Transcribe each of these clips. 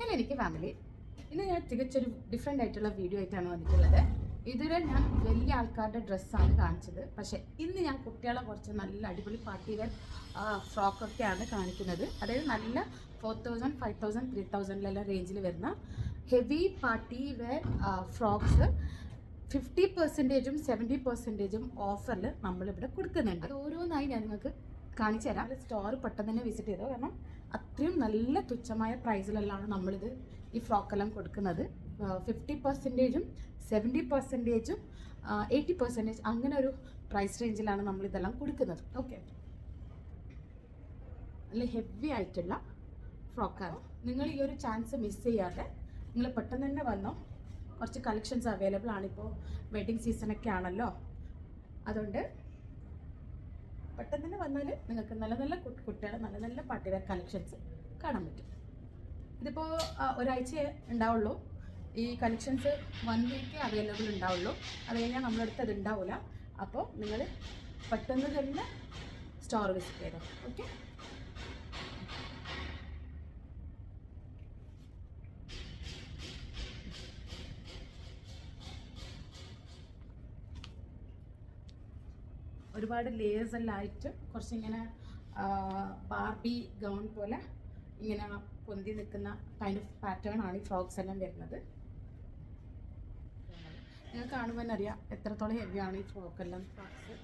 Hello എനിക്ക് family, ഇന്ന് ഞാൻ തികച്ചൊരു ഡിഫറെൻ്റ് ആയിട്ടുള്ള വീഡിയോ ആയിട്ടാണ് വന്നിട്ടുള്ളത്. ഇതുവരെ ഞാൻ വലിയ ആൾക്കാരുടെ ഡ്രസ്സാണ് കാണിച്ചത്, പക്ഷേ ഇന്ന് ഞാൻ കുട്ടികളെ കുറച്ച് നല്ല അടിപൊളി പാർട്ടി വെയർ ഫ്രോക്കൊക്കെയാണ് കാണിക്കുന്നത്. അതായത് നല്ല 4000, 5000, 3000 റേഞ്ചിൽ വരുന്ന ഹെവി പാർട്ടി വെയർ ഫ്രോക്സ് 50%, 70% ഓഫറിൽ നമ്മളിവിടെ കൊടുക്കുന്നുണ്ട്. അത് ഓരോന്നായി ഞാൻ നിങ്ങൾക്ക് കാണിച്ചു തരാം. സ്റ്റോർ പെട്ടെന്ന് തന്നെ വിസിറ്റ് ചെയ്തോ, കാരണം അത്രയും നല്ല തുച്ഛമായ പ്രൈസിലെല്ലാം നമ്മളിത് ഈ ഫ്രോക്കെല്ലാം കൊടുക്കുന്നത്. 50%, 70%, 80% അങ്ങനെ ഒരു പ്രൈസ് റേഞ്ചിലാണ് നമ്മളിതെല്ലാം കൊടുക്കുന്നത്. ഓക്കെ, നല്ല ഹെവി ആയിട്ടുള്ള ഫ്രോക്കാണ്. നിങ്ങൾ ഈ ഒരു ചാൻസ് മിസ് ചെയ്യാതെ നിങ്ങൾ പെട്ടെന്ന് തന്നെ വന്നോ. കുറച്ച് കളക്ഷൻസ് അവൈലബിൾ ആണിപ്പോൾ, വെഡിങ് സീസണൊക്കെ ആണല്ലോ. അതുകൊണ്ട് പെട്ടെന്ന് തന്നെ വന്നാൽ നിങ്ങൾക്ക് നല്ല നല്ല കുട്ടികളെ നല്ല നല്ല പാർട്ടി വെയർ കളക്ഷൻസ് കാണാൻ പറ്റും. ഇതിപ്പോൾ ഒരാഴ്ച ഉണ്ടാവുള്ളൂ. ഈ കളക്ഷൻസ് 1 വീക്ക് അവൈലബിൾ ഉണ്ടാവുള്ളൂ. അത് കഴിഞ്ഞാൽ നമ്മളടുത്ത് അത് ഉണ്ടാവില്ല. അപ്പോൾ നിങ്ങൾ പെട്ടെന്ന് തന്നെ സ്റ്റോർ വിസിറ്റ് ചെയ്തോ. ഓക്കെ, ഒരുപാട് ലേയേഴ്സ് എല്ലാം ആയിട്ട് കുറച്ചിങ്ങനെ ബാർബി ഗൗൺ പോലെ ഇങ്ങനെ പൊന്തി നിൽക്കുന്ന കൈൻഡ് ഓഫ് പാറ്റേൺ ആണ് ഈ ഫ്രോക്സ് എല്ലാം വരുന്നത്. നിങ്ങൾ കാണുമ്പോൾ തന്നെ അറിയാം എത്രത്തോളം ഹെവിയാണ് ഈ ഫ്രോക്കെല്ലാം. ഫ്രോക്സ്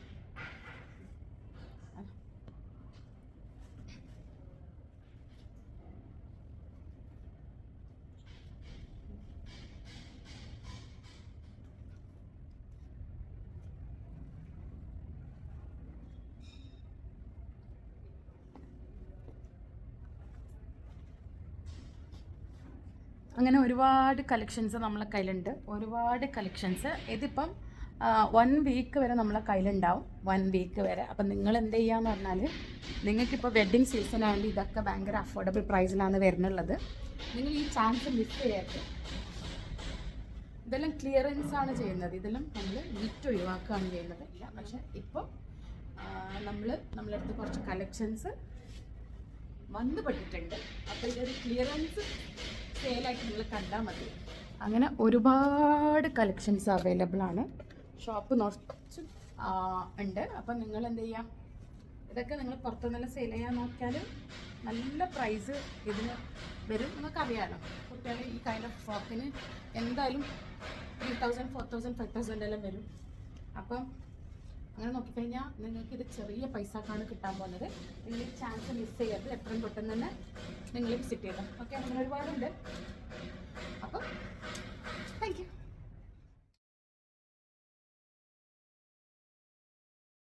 അങ്ങനെ ഒരുപാട് കളക്ഷൻസ് നമ്മളെ കയ്യിലുണ്ട്, ഒരുപാട് കളക്ഷൻസ്. ഇതിപ്പം 1 വീക്ക് വരെ നമ്മളെ കയ്യിലുണ്ടാവും, 1 വീക്ക് വരെ. അപ്പം നിങ്ങൾ എന്ത് ചെയ്യാന്ന് പറഞ്ഞാൽ, നിങ്ങൾക്കിപ്പോൾ വെഡ്ഡിങ് സീസൺ ആയതുകൊണ്ട് ഇതൊക്കെ ഭയങ്കര അഫോർഡബിൾ പ്രൈസിലാണ് വരുന്നുള്ളത്. നിങ്ങൾ ഈ ചാൻസ് മിസ് ചെയ്യരുത്. ഇതെല്ലാം ക്ലിയറൻസ് ആണ് ചെയ്യുന്നത്, ഇതെല്ലാം നമ്മൾ വിറ്റ് ഒഴിവാക്കുകയാണ് ചെയ്യുന്നത്. ഇല്ല, പക്ഷേ ഇപ്പോൾ നമ്മളടുത്ത് കുറച്ച് കളക്ഷൻസ് വന്നു പെട്ടിട്ടുണ്ട്. അപ്പോൾ ഇതൊരു ക്ലിയറൻസ് സെയിലായിട്ട് നിങ്ങൾ കണ്ടാൽ മതി. അങ്ങനെ ഒരുപാട് കളക്ഷൻസ് അവൈലബിൾ ആണ്, ഷോപ്പ് നിറച്ചും ഉണ്ട്. അപ്പം നിങ്ങൾ എന്ത് ചെയ്യാം, ഇതൊക്കെ നിങ്ങൾ പുറത്തുനിന്നെല്ലാം സെയിൽ ചെയ്യാൻ നോക്കിയാൽ നല്ല പ്രൈസ് ഇതിന് വരും. നിങ്ങൾക്കറിയാമല്ലോ, കുട്ടികൾ ഈ കൈൻഡ് ഓഫ് ഫ്രോക്കിന് എന്തായാലും 3000, 4000, 5000 എല്ലാം വരും. അപ്പം അങ്ങനെ നോക്കിക്കഴിഞ്ഞാൽ നിങ്ങൾക്കിത് ചെറിയ പൈസക്കാണ് കിട്ടാൻ പോകുന്നത്. നിങ്ങൾ ഈ ചാൻസ് മിസ് ചെയ്യരുത്. എത്രയും പെട്ടെന്ന് തന്നെ നിങ്ങൾ വിസിറ്റ് ചെയ്യണം. ഓക്കെ, അങ്ങനെ ഒരുപാടുണ്ട്.